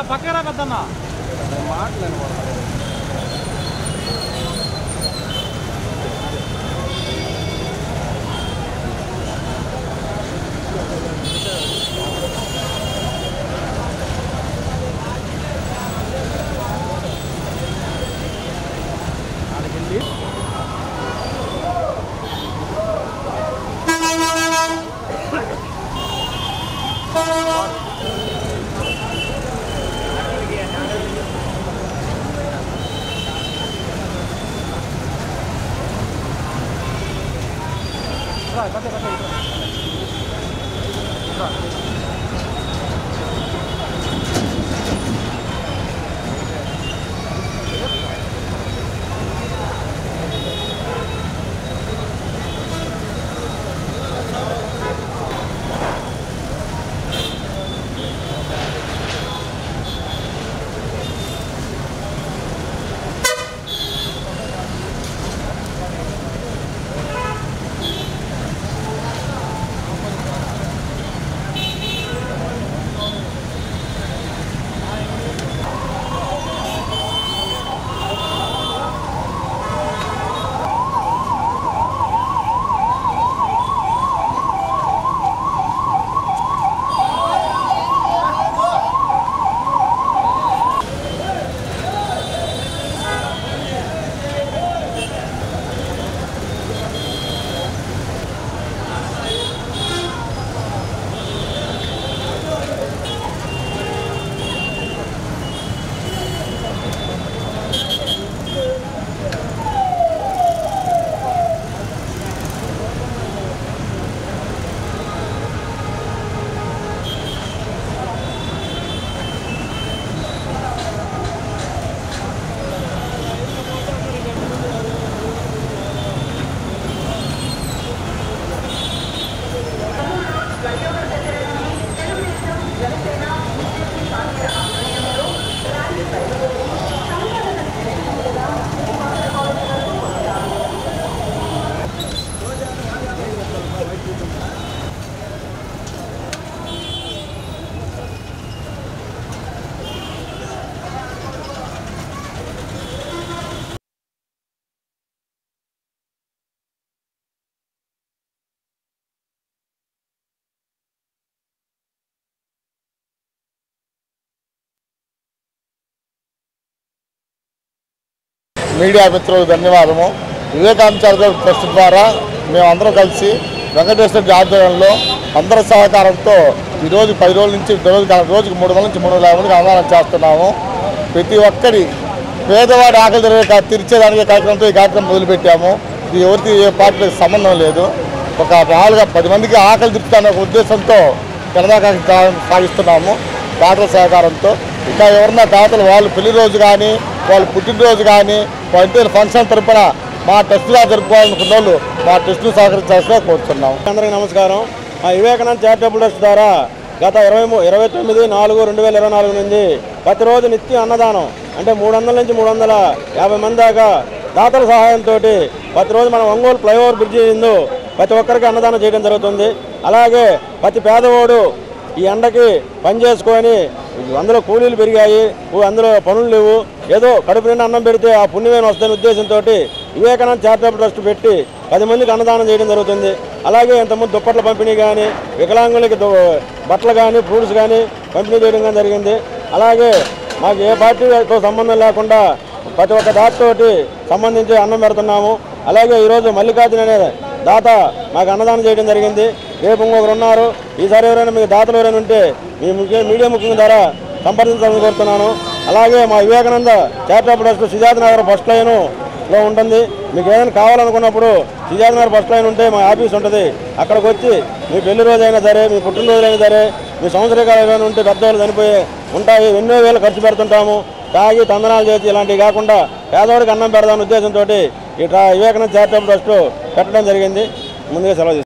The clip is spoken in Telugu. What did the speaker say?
పక్కరా పెద్దన్న మాట్లాడు మీడియా మిత్రులకు ధన్యవాదము. వివేకానంద చారిటబుల్ ట్రస్ట్ ద్వారా మేమందరం కలిసి వెంకటేశ్వర ఆధ్వర్యంలో అందరి సహకారంతో ఈరోజు 10 రోజుల నుంచి రోజుకు 300 నుంచి 350 మందికి అన్నదానం చేస్తున్నాము. ప్రతి ఒక్కరి పేదవాడి ఆకలి తీర్చేదానికి కార్యక్రమంతో ఈ కార్యక్రమం మొదలుపెట్టాము. ఇది ఎవరికి ఏ పార్టీలకు సంబంధం లేదు. ఒక 10 మందికి ఆకలి తీర్చాలనే ఒక ఉద్దేశంతో జనదాకా సాగిస్తున్నాము. దాతల సహకారంతో ఇంకా ఎవరన్నా దాతలు వాళ్ళు పెళ్లి రోజు కానీ వాళ్ళు పుట్టినరోజు కానీ వాళ్ళ ఇంటి ఫంక్షన్ తరపున మా ట్రస్ట్గా జరుపుకోవాలనుకున్న వాళ్ళు మా ట్రస్ట్ను సహకరించాల్సిగా కోరుతున్నాం. అందరికీ నమస్కారం. మా వివేకానంద చారిటబుల్ ట్రస్ట్ ద్వారా గత 29/2024 నుంచి ప్రతిరోజు నిత్య అన్నదానం అంటే 300 నుంచి 350 మంది దాకా దాతల సహాయంతో ప్రతిరోజు మనం ఒంగోలు ఫ్లైఓవర్ బ్రిడ్జి ముందు ప్రతి ఒక్కరికి అన్నదానం చేయడం జరుగుతుంది. అలాగే ప్రతి పేదవాడు ఈ ఎండకి పని చేసుకొని అందులో కూలీలు పెరిగాయి, అందులో పనులు లేవు, ఏదో కడుపు నిండా అన్నం పెడితే ఆ పుణ్యమైన వస్తుందనే ఉద్దేశంతో వివేకానంద చారిటబుల్ ట్రస్ట్ పెట్టి 10 మందికి అన్నదానం చేయడం జరుగుతుంది. అలాగే ఇంతకుముందు దుప్పట్ల పంపిణీ కానీ వికలాంగులకి బట్టలు కానీ ఫ్రూట్స్ కానీ పంపిణీ చేయడం కానీ జరిగింది. అలాగే మాకు ఏ పార్టీతో సంబంధం లేకుండా ప్రతి ఒక్క దాతతోటి సంబంధించి అన్నం పెడుతున్నాము. అలాగే ఈరోజు మల్లికార్జున అనే దాత మాకు అన్నదానం చేయడం జరిగింది. రేపు ఇంకొకరు ఉన్నారు. ఈసారి ఎవరైనా మీకు దాతలు ఎవరైనా ఉంటే మీ మీడియా ముఖ్యం ద్వారా సంప్రదించాలని కోరుతున్నాను. అలాగే మా Vivekananda charitable trust Sujatha Nagar first లైన్లో ఉంటుంది. మీకు ఏదైనా కావాలనుకున్నప్పుడు సుజాత నగర్ ఫస్ట్ లైన్ ఉంటే మా ఆఫీస్ ఉంటుంది. అక్కడికి వచ్చి మీ పెళ్లి రోజైనా సరే, మీ పుట్టినరోజైనా సరే, మీ సంవత్సరకాలు ఏమైనా ఉంటే పెద్దవాళ్ళు చనిపోయి ఉంటాయి, ఎన్నో వేలు ఖర్చు పెడుతుంటాము. తాగి తందనాలు చేసి ఇలాంటివి కాకుండా పేదవాడికి అన్నం పెడదామనే ఉద్దేశంతో ఈ వివేకానంద చారిటబుల్ ట్రస్ట్ పెట్టడం జరిగింది. ముందుగా సెలవు